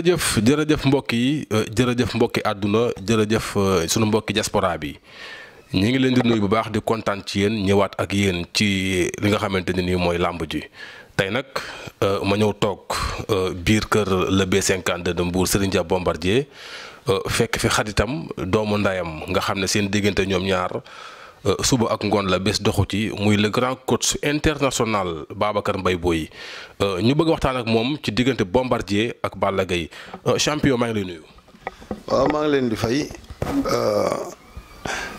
jërëjëf mbokk yi jërëjëf mbokki àdduna jërëjëf sunu mbokki diaspora bi ñu ngi leen di nuyu bu baax di kontaan ci yéen ñëwaat ak yéen ci li nga xamante ne nii mooy làmb ji tey nag ma ñëw toog biir kër le B52 de Mbour Serigne Dia Bombardier fekk fi xaritam doomu ndayam nga xam ne seen diggante ñoom ñaar suba ak ngoon la bés doxu ci muy le grand coach international Babacar Mbaye Boye ñu bëgg waxtaan ak moom ci diggante Bombardier ak Balla Gaye champion maa ngi lay nuyu. waaw maa ngi leen di fay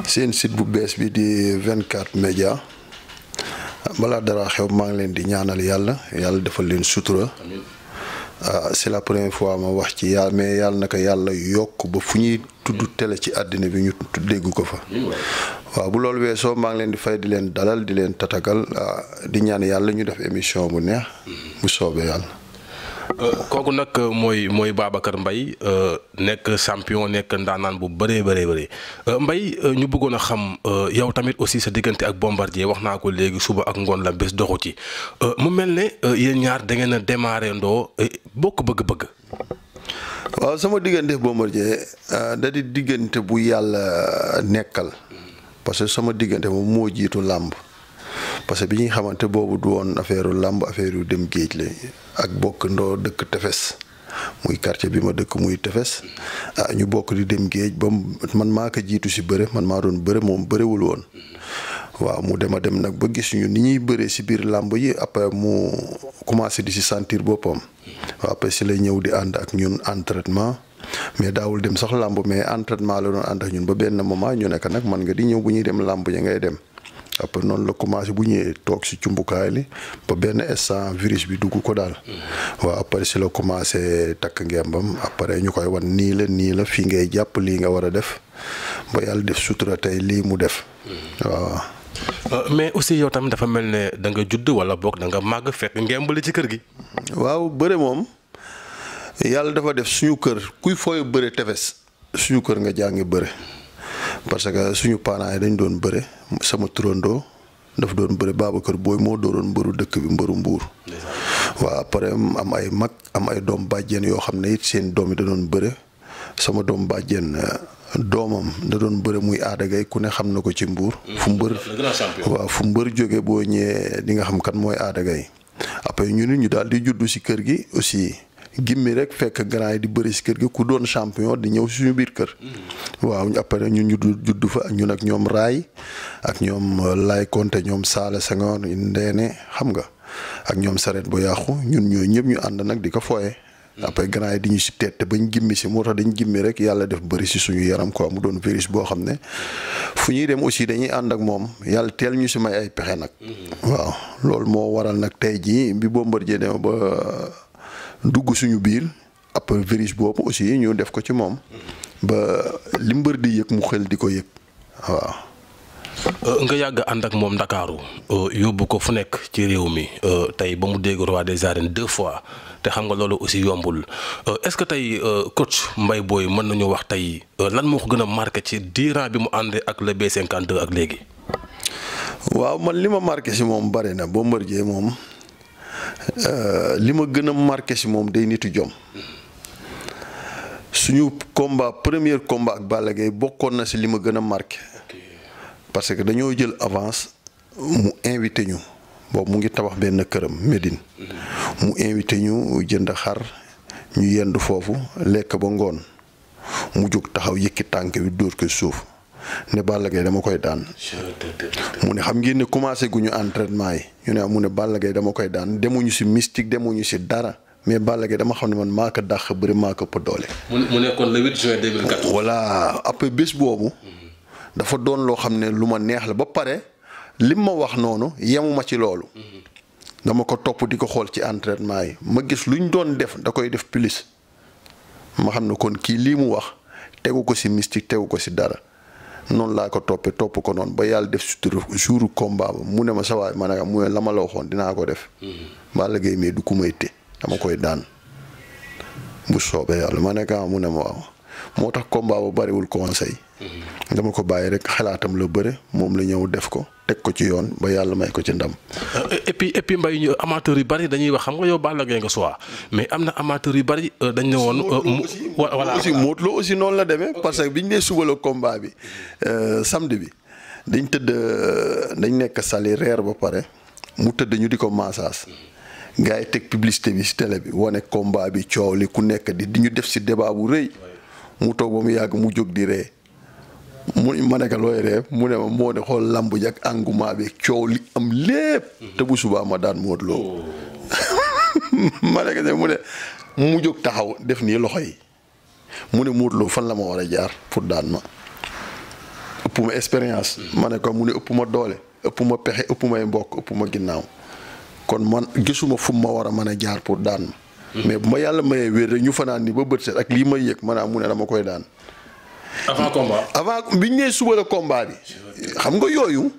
seen site bu bees bi di 24 média balaa dara xew maa ngi leen di ñaanal yàlla defal leen sutura. c'est la première fois ma wax ci yàlla mais yàlla naka yàlla yokk ba fu ñuy tudd télé ci àddina bi ñu dégg ko fa. waaw bu loolu weesoo maa ngi leen di fay di leen dalal di leen tatagal di ñaan yàlla ñu def émission bu neex. bu soobee yàlla. kooku nag mooy Babacar Mbaye nekk champion nekk ndaanaan bu bëree Mbaye ñu bëggoon a xam yow tamit aussi sa diggante ak Bombardier wax naa ko léegi suba ak ngoon la bés doxu ci mu mel ne yéen ñaar da ngeen a démarré ndoo bokk bëgg-bëgg. waaw sama diggante Bombardier da di diggante bu yàlla nekkal parce que sama diggante moom moo jiitu làmb. parce que bi ñuy xamante boobu du woon affaire làmb affaire yu dem géej la ak bokk ndoo dëkk tefes muy quartier bi ma dëkk muy tefes ñu bokk di dem géej ba man maa ko jiitu si bëre man maa doon bëre moom bërewul woon waaw mu dem nag ba gis ñu ni ñuy bëree si biir làmb yi après mu commencé di si sentir boppam waaw après si lay ñëw di ànd ak ñun entraînement mais daawul dem sax làmb mais entraînement la doon ànd ak ñun ba benn moment ñu nekk nag man nga di ñëw bu ñuy dem làmb ya ngay dem. après noonu la commencé bu ñëwee toog si cumbukaay li ba benn instant virus bi dugg ko daal. waaw après si la commencé takk ngembam après ñu koy wan nii la fii ngay jàpp lii nga war a def ba yàlla def sutura tey lii mu def. waaw. mais aussi yow tamit dafa mel ne da nga judd wala boog da nga màgg fekk ngembali ci kër gi. waaw bëre moom yàlla dafa def suñu kër kuy fooy bëre tefes suñu kër nga jàngi bëre. parce que suñu parents yi dañ doon bëre sama turandoo daf doon bëre Babacar Boye moo dooroon mbëru dëkk bi mbëru Mbuur waaw après am ay mag am ay doom bàjjen yoo xam ne it seen doom yi da doon bëre sama doom bàjjen doomam da doon bëre muy Aada Gaye ku ne xam na ko ci Mbuur fu mbër jóge boo ñëwee di nga xam kan mooy Aada Gaye après ñu daal di juddu si kër gi aussi gimmi rek fekk grand yi di bëri si kër gi ku doon champion di ñëw suñu biir kër. waaw après ñun ñu judd fa ñun ak ñoom Raay ak ñoom Lay Konte ñoom Saala Senghor Ndeene xam nga ak ñoom Saret bu yàqu ñun ñooy ñëpp ñu ànd nag di ko fooye. après grand yi di ñu si tette bañ gimmi si moo tax dañ gimmi rek yàlla def bëri si suñu yaram quoi mu doon virus boo xam ne fu ñuy dem aussi dañuy ànd ak moom yàlla teel ñu si may ay pexe nag. waaw loolu moo waral nag tey jii bi Bombardier dem ba. dugg suñu biir après virus boobu aussi ñu def ko ci moom ba li mbër di yëg mu xel di ko yëg waaw. nga yàgg ànd ak moom Ndakaaru yóbbu ko fu nekk ci réew mi tey ba mu dégg roi des arènes 2 fois te xam nga loolu aussi yombul est-ce que tey coach Mbaye Boye mën nañu wax tey lan moo ko gën a marqué ci diiran bi mu àndee ak le B52 ak léegi. waaw man li ma marqué si moom bari na Bombardier moom. li ma gën a marqué si moom day nitu jom suñu premier combat ak Balla Gaye bokkoon na si li ma gën a marqué parce que dañoo jël avance mu invité ñu boobu mu ngi tabax benn këram Médine mu invité ñu jënd xar ñu yendu foofu lekk ba ngoon mu jóg taxaw yëkki tànk bi dóor ko suuf ne Balla Gaye dama koy daan mu ne xam ngeen ne commencé guñu entraînement yi ñu ne mu ne Balla Gaye dama koy daan demuñu si mystique demuñu si dara mais Balla Gaye dama xam ne man maa ko dàq bëri maa ko ëpp doole. mu nekkoon le 8 juin 2014. voilà après bés boobu dafa doon loo xam ne lu ma neex la ba pare lim ma wax noonu yemuma ci loolu. dama ko topp di ko xool ci entraînement yi ma gis luñ doon def da koy def plus ma xam ne kon kii lii mu wax tegu ko si mystique tegu ko si dara. noonu laa ko topp ko noonu ba yàlla def sutura jour combat ba mu ne ma sa waay ma ne mu ne la ma la waxoon dinaa ko def. Balla Gaye mais du ku may te dama koy daan bu soobee yàlla ma ne mu ne ma waaw moo tax combat ba bariwul conseil. dama ko bàyyi rek xalaatam la bëre moom la ñëw def ko teg ko ci yoon ba yàlla may ko ci ndam. et puis Mbaye ñu amateurs yu bari dañuy wax xam nga yow Balla Gaye nga soit mais am na amateurs yu bari dañ ne woon. voilà aussi Modou Lo aussi noonu la demee. parce que biñ nee suba la combat bi samedi bi dañ dañ nekk sali reer ba pare mu tëdd ñu di ko massage. gars yi teg publicité bi si télé bi wane combat bi coow li ku nekk di ñu def si débat bu rëy mu toog ba mu yàgg mu jóg di ree ma nekk looy ree mu ne ma moo ne xool lamb ji ak engouement bi coow li am lépp te bu subaa ma daan Modou Lo ma nekk mu ne mu jóg taxaw def nii loxo yi mu ne Modou Lo fan la ma war a jaar pour daan ma ëpp ma expérience ma ne ko mu ne ëpp ma doole ëpp ma pexe ëpp may mbokk ëpp ma ginnaaw kon man gisuma fu ma war a mën a jaar pour daan ma mais bu ma yàlla mayee wér rek ñu fanaan ni ba bët set ak lii may yëg maanaam mu ne dama koy daan. avant combat. avant biñ nee suba la combat bi xam nga yooyu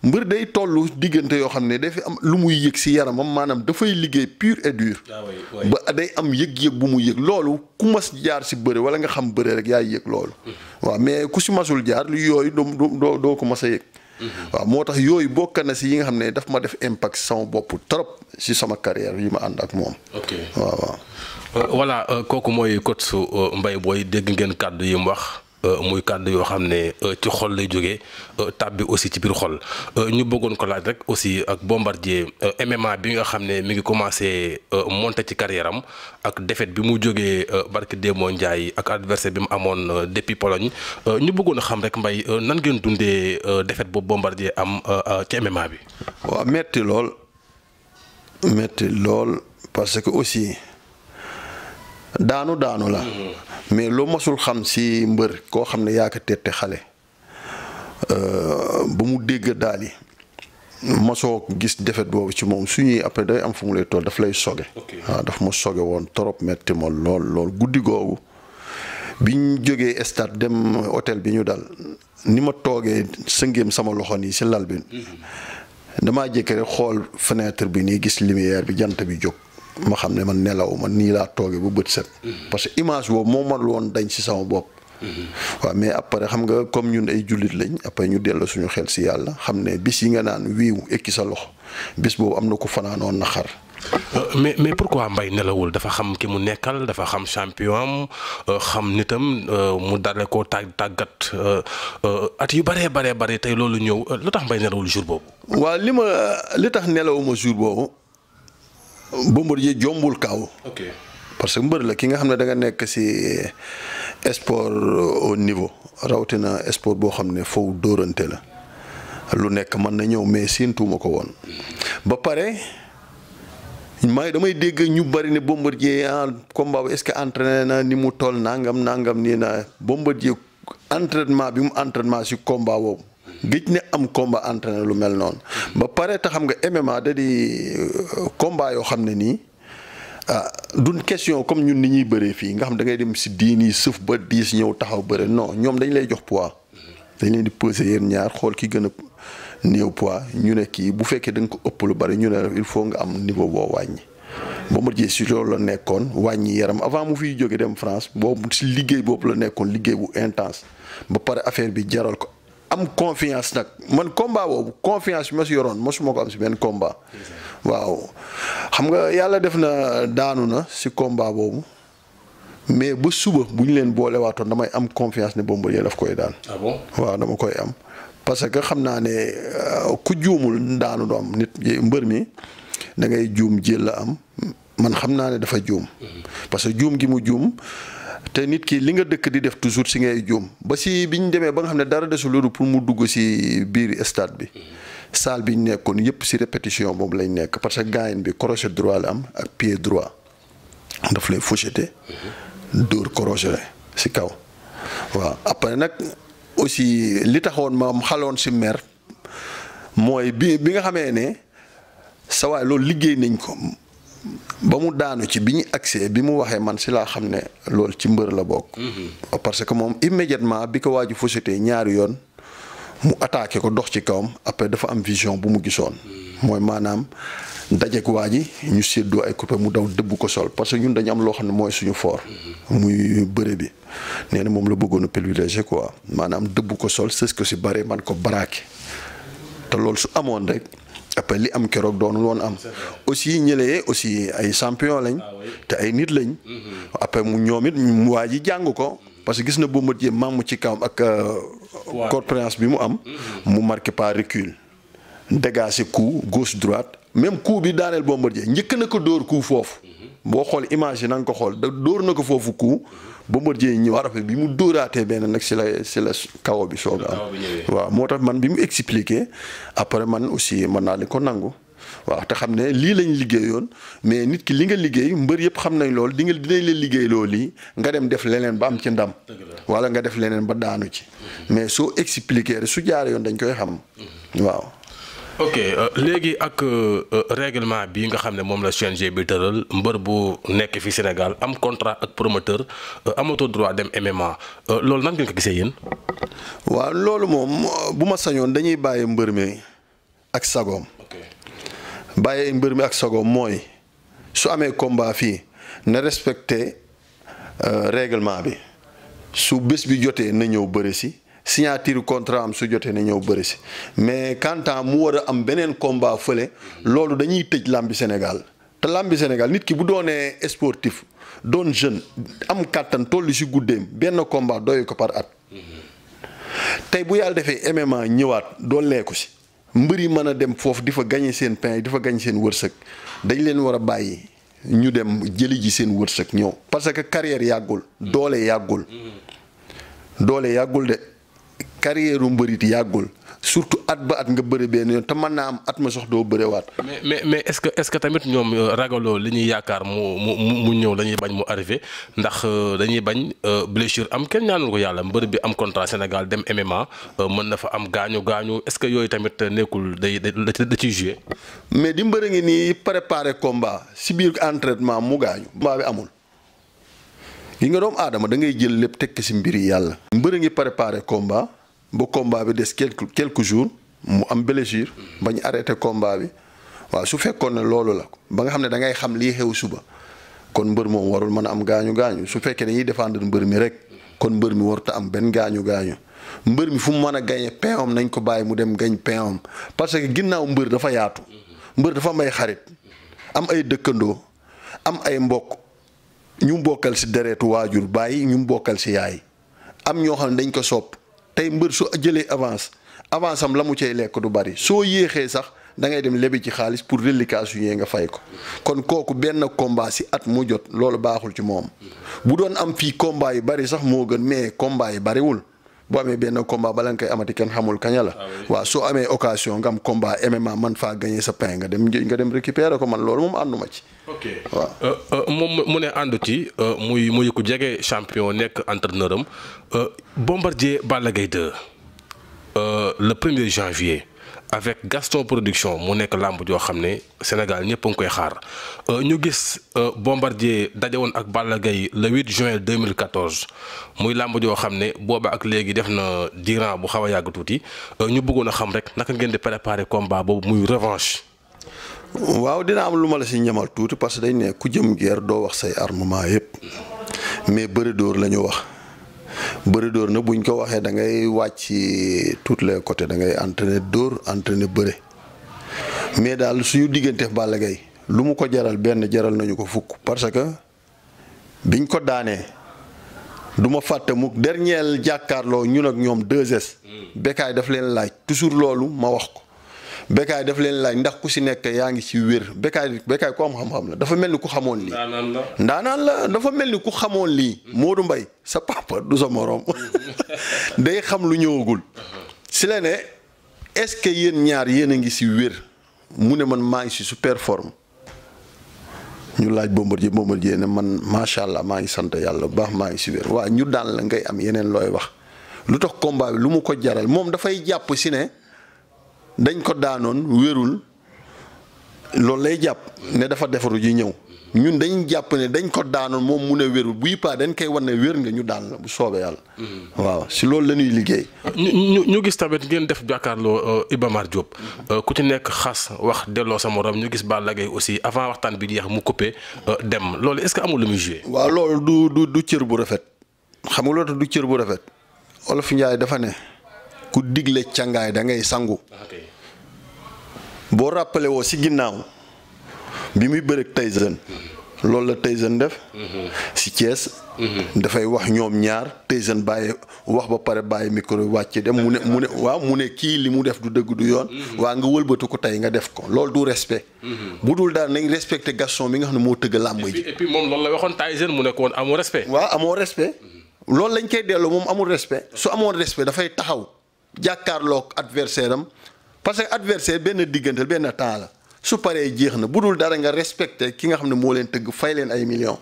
mbër day toll diggante yoo xam ne dafay am lu muy yëg si yaramam maanaam dafay liggéey pur et dur. ba day am yëg-yëg bu mu yëg loolu ku mas jaar si bëre wala nga xam bëre rek yaay yëg loolu. waaw mais ku si masul jaar lu yooyu doo ko mas a yëg. waaw moo tax yooyu bokk na si yi nga xam ne daf ma def impact sama bopp trop si sama carrière yi ma ànd ak moom. ok waaw. voilà kooku mooy coach su Mbaye Boye dégg ngeen kàddu yi mu wax muy kàddu yoo xam ne ci xol lay jógee tàbbi aussi ci biir xol ñu bëggoon ko laaj rek aussi ak Bombardier MMA bi nga xam ne mi ngi commencé monter ci carrière am ak défaite bi mu jógee barki Demba Ndiaye ak adversaire bi mu amoon depuis Pologne ñu bëggoon a xam rek Mbaye nan ngeen dundee défaite boobu Bombardier am ci MMA bi. waaw metti lool parce que aussi. daanu la mais loo masul xam si mbër koo xam ne yaa ko tette xale ba mu dégg daal yi masoo gis defet boobu ci moom suñuy après day am fu mu lay toll daf lay soge waaw daf ma soge woon trop metti ma lool guddi googu biñ jógee stade dem hôtel bi ñu dal ni ma toogee sëngéem sama loxo nii si lal bi damaa jékki rek xool fenêtre bi nii gis lumière bi jant bi jóg ma xam ne man nelaw man nii laa toogee bu bët set. parce que image boobu moo mënul woon dañ ci sama bopp. waaw mais après xam nga comme ñun ay jullit lañ après ñu dellu suñu xel si yàlla xam ne bis yi nga naan wiiw ekki sa loxo bis boobu am na ko fanaanoon na xar. mais pourquoi Mbaye nelawul dafa xam ki mu nekkal dafa xam champion am xam nitam mu dale ko tàggat at yu baree tey loolu ñëw lu tax Mbaye nelawul jour boobu. waaw li tax nelawuma jour boobu. Bombardier jombul kaw. ok parce que mbër la ki nga xam ne da nga nekk ci sport au niveau rawatina sport boo xam ne foofu dóorante la lu nekk mën na ñëw mais séentuuma ko woon. ba pare damay dégg ñu bari ne Bombardier combat bi est-ce que entraîné na ni mu toll nangam nii na Bombardier entraînement bi mu entraînement ci combat boobu. gëj ne am combat entraîné lu mel noonu. ba pare te xam nga MMA da di combat yoo xam ne nii duñ question comme ñun ni ñuy bëree fii nga xam da ngay dem si diin yi sëf ba diis ñëw taxaw bëre non ñoom dañ lay jox poids. dañ leen di peser yéen ñaar xool ki gën a néew poids ñu ne kii bu fekkee da nga ko ëpp lu bari ñu ne il faut nga am niveau boo wàññi. Bombardier si loolu la nekkoon wàññi yaram avant mu fiy jóge dem France boobu si liggéey boobu la nekkoon liggéey bu intense ba pare affaire bi jaral ko. am confiance nag man combat boobu confiance bi ma si yoroon mosuma ko am si benn combat. waaw xam nga yàlla def na daanu na si combat boobu mais ba suba bu ñu leen boole waatoon damay am confiance ne Bombardier daf koy daan. ah bon waaw dama koy am. parce que xam naa ne ku juumul daanu du am nit mbër mi da ngay juum jël la am man xam naa ne dafa juum. parce que juum gi mu juum. te nit ki li nga dëkk di def toujours si ngay juum ba si bi ñu demee ba nga xam ne dara desul loolu pour mu dugg si biir stade bi salle bi ñu nekkoon yëpp si répétition boobu lañ nekk parce que gaayen bi crochet droit la am ak pied droit daf lay faucheté dóor crochet si kaw. waaw après nag aussi li taxoon ma xaloon si mer mooy bi nga xamee ne sa waay loolu liggéey nañ ko. ba mu daanu ci bi ñu accès bi mu waxee man si laa xam ne loolu ci mbër la bokk. parce que moom immédiatement bi ko waaju faucheté ñaari yoon mu attaqué ko dox ci kawam après dafa am vision bu mu gisoon. mooy maanaam dajeek waa ji ñu séddoo ay coupé mu daw dëbb ko sol parce que ñun dañu am loo xam ne mooy suñu fort muy bëre bi nee na moom la bëggoon a privilégié quoi maanaam dëbb ko sol sës ko si bare man ko baraake te loolu su amoon rek après li am keroog doonul woon am aussi ñëlee aussi ay champion lañ te ay nit lañ après mu ñoom it waa ji jàng ko parce que gis na Bombardier maam ci kawam ak corpulence bi mu am mu marqué par recul dégagé coup gauche droite même coup bi daaneel Bombardier njëkk na ko dóor coup foofu boo xool image yi na nga ko xool dóor na ko foofu coup Bombardier ñëwaat après bi mu dóoraatee benn nag si la kawo bi soog a am waaw moo tax man bi mu expliqué après man aussi mën naa li ko nangu waaw te xam ne lii lañ liggéeyoon mais nit ki li nga liggéey mbër yëpp xam nañ loolu dinañ leen liggéey loolu lii nga dem def leneen ba am ci ndam wala nga def leneen ba daanu ci mais soo expliqué rek su jaaree yoon dañ koy xam waaw. ok léegi ak règlement bi nga xam ne moom la CNG bi tëral mbër bu nekk fi Sénégal am contrat ak promoteur amatoo droit dem MMA loolu nan ngeen ko gisee yéen. waaw loolu moom bu ma sañoon dañuy bàyyi mbër mi ak sagoom. bàyyi mbër mi ak sagoom mooy su amee combat fii na respecté règlement bi su bés bi jotee na ñëw bëri si. signature contrat am su jotee na ñëw bëri si mais quand mu war a am beneen combat fële loolu dañuy tëj làmbi Sénégal te làmbi Sénégal nit ki bu doonee sportif doon jeune am kàttan tollu si guddeem benn combat doy ko par at tey bu yàlla defee MMA ñëwaat doo leeku si mbër yi mën a dem foofu di fa gagné seen pain di fa gagné seen wërsëg dañ leen war a bàyyi ñu dem jëli ji seen wërsëg ñëw parce que carrière yàggul doole yàggul de carrière u mbërit yàggul surtout at ba at nga bëre benn yoon te mën naa am at ma sox doo bërewaat. mais est-ce que tamit ñoom ragaloo li ñuy yaakaar mu ñëw dañuy bañ mu arrivé ndax dañuy bañ blessure am kenn ñaanul ko yàlla mbër bi am contrat Sénégal dem MMA mën na fa am gaañu est-ce que yooyu tamit nekkul da ciy joué. mais di mbër ngi nii préparé combat si biir entraînement mu gaañu. combat bi amul. yi nga doom aadama da ngay jël lépp tekk si mbiri yàlla. mbër ngi préparé combat. ba combat bi des quelques jours mu am blessure bañ arrêté combat bi waaw su fekkoon ne loolu la ba nga xam ne da ngay xam lii xew suba kon mbër moom warul mën a am gaañu su fekkee dañuy défendre mbër mi rek kon mbër mi warut a am benn gaañu mbër mi fu mu mën a gañe pain nañ ko bàyyi mu dem gañ pain parce que ginnaaw mbër dafa yaatu mbër dafa am ay xarit am ay dëkkandoo am ay mbokk ñu bokkal si deretu waajur bàyyi ñu bokkal si yaay am ñoo xam ne dañ ko sopp tey mbër su jëlee avance am la mu cay lekk du bari soo yéexee sax da ngay dem lebi ci xaalis pour reliquats yu nga fay ko kon kooku benn combat si at mu jot loolu baaxul ci moom bu doon am fii combat yi bari sax moo gën mais combat yi bariwul boo amee benn combat bala nga koy amati kenn xamul kaña la waaw soo amee occasion nga am combat MMA man faa gagné sa pain nga dem récupérer ko man loolu moom ànduma ci. ok waaw moom mu ne àndu ci muy ku jege champion nekk entraîneur am Bombardier Balla Gaye 2 le 1er janvier avec Gaston Production mu nekk làmb joo xam ne Sénégal ñëpp a ngi koy xaar ñu gis Bombardier daje woon ak Balla Gaye le 8 juin 2014 muy làmb joo xam ne booba ak léegi def na durant bu xaw a yàgg tuuti ñu bëggoon a xam rek naka ngeen di préparer combat boobu muy revanche. waaw dina am lu ma la si ñamal tuuti parce que dañ ne ku jëm guerre doo wax say armement yëpp mais bëri dóor la ñu wax. bëri dóor na buñ ko waxee da ngay wàcc tous les côtés da ngay entraîner dóor entraîner bëre mais daal suñu diggante Balla Gaye lu mu ko jaral benn jaral nañu ko fukk parce que biñ ko daanee du ma fàtte mu dernier jàkkaarloo ñun ak ñoom 2S Bécaye daf leen laaj toujours loolu ma wax ko Bécaye daf leen laaj ndax ku si nekk yaa ngi ci wér Bécaye ku am xam-xam la dafa mel ni ku xamoon lii. ndaanaan la dafa mel ni ku xamoon lii. Modou Mbaye sa papa du sa morom day xam lu ñëwagul. si la ne est-ce que yéen ñaar yéen a ngi si wér mu ne man maa ngi si super forme ñu laaj Bombardier ne man macha allah maa ngi sant yàlla bu baax maa ngi si wér waaw ñu daan la ngay am yeneen looy wax lu tax combat bi lu mu ko jaral moom dafay jàpp si ne. dañ ko daanoon wérul loolu lay jàpp ne dafa defaru ji ñëw ñun dañuy jàpp ne dañ ko daanoon moom mu ne wérul buy paa dañ koy wan ne wér nga ñu daan la bu soobee yàlla. waaw si loolu la ñuy liggéey. ñu gis tamit ngeen def jàkkaarloo Iba Mar Diop. ku ci nekk xas wax delloo sa morom ñu gis Balla Gaye aussi avant waxtaan bi jeex mu coupé dem loolu est-ce que amul lu muy joué. waaw loolu du cër bu rafet xam nga loolu du cër bu rafet Olof Njaay dafa ne ku digle càngaay da ngay sangu. boo rappelé woo si ginnaaw. bi muy bëreeg Tyson loolu la Tyson def si Thiès dafay wax ñoom ñaar Tyson bàyyi wax ba pare bàyyi micro wàcc dem mu ne kii li mu def du dëgg du yoon waa nga wëlbatu ko tey nga def ko loolu du respect bu dul daal nañ respecté Gaston bi nga xam ne moo tëgg làmb ji et puis moom loolu la waxoon Tyson mu ne ko woon amoo respect waaw amoo respect loolu lañ koy delloo moom amul respect su amoon respect dafay taxaw jàkkaarloog adversaire am parce que adversaire benn diggante benn temps la su paree jeex na bu dul dara nga respecté ki nga xam ne moo leen tëgg fay leen ay millions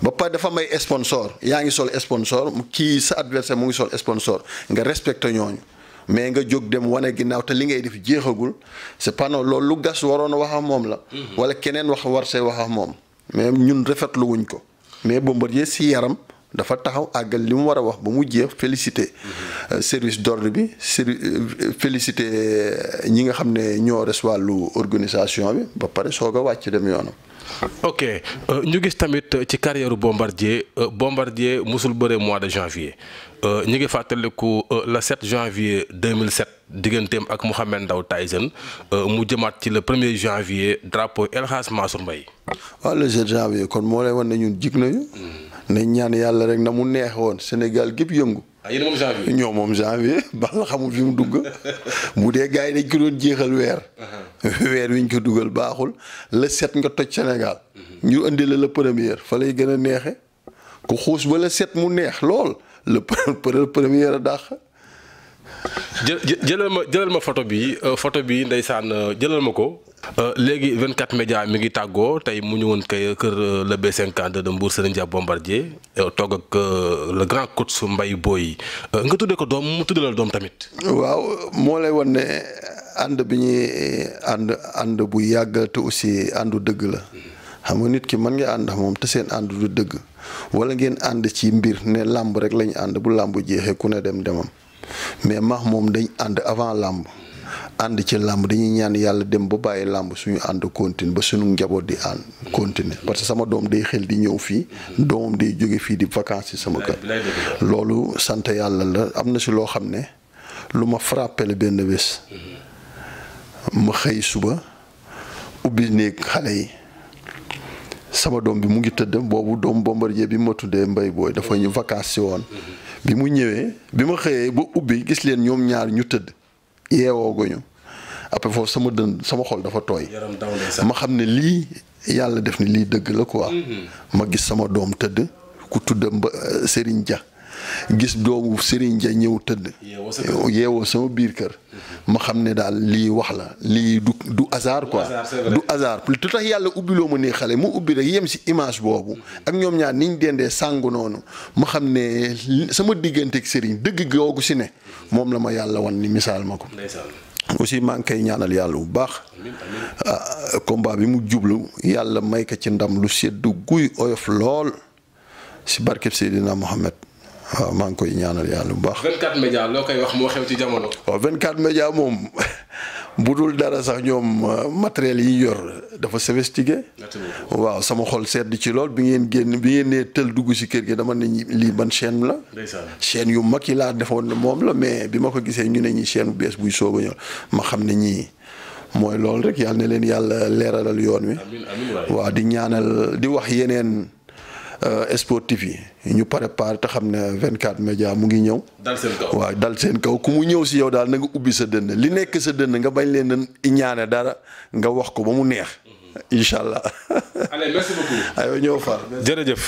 ba pare dafa may sponsor yaa ngi sol sponsor kii sa adversaire mu ngi sol sponsor nga respecté ñooñu mais nga jóg dem wane ginnaaw te li ngay def jeexagul c'est pas non loolu lu gas waroon a wax ak moom la. wala keneen war see wax ak moom mais ñun rafetlu wuñ ko mais Bombardier si yaram. dafa taxaw àggal li mu war a wax ba mu jeex félicité service d'ordre bi félicité ñi nga xam ne ñoo res wàllu organisation bi ba pare soog a wàcc dem yoonam. ok ñu gis tamit ci carrière Bombardier musul bëre mois de janvier ñu ngi fàttaliku le 7 janvier 2007 digganteem ak Mouhamed Ndao Tyson mu jëmaat ci le 1er janvier drapeau El Hadj Mansour Mbaye. waaw le 7 janvier kon moo lay wan ne ñun jig nañu. nañ ñaan yàlla rek na mu neex woon Sénégal gépp yëngu. yéen moom janvier. ñoo moom janvier ba nga xamul fi mu dugg bu dee gars yi dañ ko doon jeexal weer. weer wi ñu ko dugal baaxul le 7 nga toj Sénégal. ñu indi la le premier fa lay gën a neexe ku xuus ba le 7 mu neex lool le premier a dàq. jëlal ma photo bi ndeysaan jëlal ma ko. léegi 24 média mi ngi tàggoo tey mu ñëwoon kër le B52 de Mbour Serigne Dia Bombardier toog ak le grand coach Mbaye Boye nga tuddee ko doom mu tuddalal doom tamit. waaw moo lay wan ne ànd bi ñuy ànd bu yàgg te aussi àndu dëgg la xam nga nit ki mën nga ànd moom te seen ànd du dëgg wala ngeen ànd ci mbir ne làmb rek lañu ànd bu làmb jeexee ku ne demam mais max moom dañ ànd avant làmb. ànd ci làmb dañuy ñaan yàlla dem ba bàyyi làmb suñu ànd continue ba suñu njaboot di ànd continue parce que sama doom day xel di ñëw fii doomam day jóge fii di vacances ci sama kër loolu sant yàlla la am na si loo xam ne lu ma frappé la benn bés ma xëy suba ubbi néeg xale yi sama doom bi mu ngi tëdd boobu doom Bombardier bi ma tuddee Mbaye Boye dafa ñu vacances si woon bi mu ñëwee bi ma xëyee ba ubbi gis leen ñoom ñaar ñu tëdd yeewooguñu après foofu sama xol dafa tooy ma xam ne lii yàlla def ni lii dëgg la quoi ma gis sama doom tëdd ku tudd Serigne Dia gis doomu Serigne Dia ñëw tëdd yeewoo sama biir kër ma xam ne daal lii wax la lii du hasard quoi du hasard lu tax yàlla ubbiloo ma ne xale mu ubbi rek yem si image boobu ak ñoom ñaar niñ dendee sàngu noonu ma xam ne sama diggante ak Serigne dëgg googu si ne moom la ma yàlla wan ni misaal ma ko aussi maa ngi koy ñaanal yàlla bu baax combat bi mu jublu yàlla may ko ci ndam lu sedd guy oyof lool si barkeb Seydina Mohamed waaw maa ngi koy ñaanal yàlla bu baax. 24 média loo koy wax moo xew ci jamono. waaw 24 média moom bu dul dara sax ñoom matériel yi yor dafa sophistiqué. waaw sama xol sedd ci lool bi ngeen nee tël dugg si kër gi dama ne lii ban chaîne la. chaîne yu mag yi laa defoon ne moom la mais bi ma ko gisee ñu ne ñi chaîne bu bees buy soog a ñëw ma xam ne ñii mooy loolu rek yàlla ne leen yàlla leeralal yoon wi. waaw di ñaanal di wax yeneen. sportif yi ñu préparé te xam ne 24 média mu ngi ñëw. dal seen kaw waaw dal seen kaw ku mu ñëw si yow daal na nga ubbi sa dënn li nekk sa dënn nga bañ leen a ñaane dara nga wax ko ba mu neex. incha allah. allez merci beaucoup. aywa ñëw far. jërëjëf.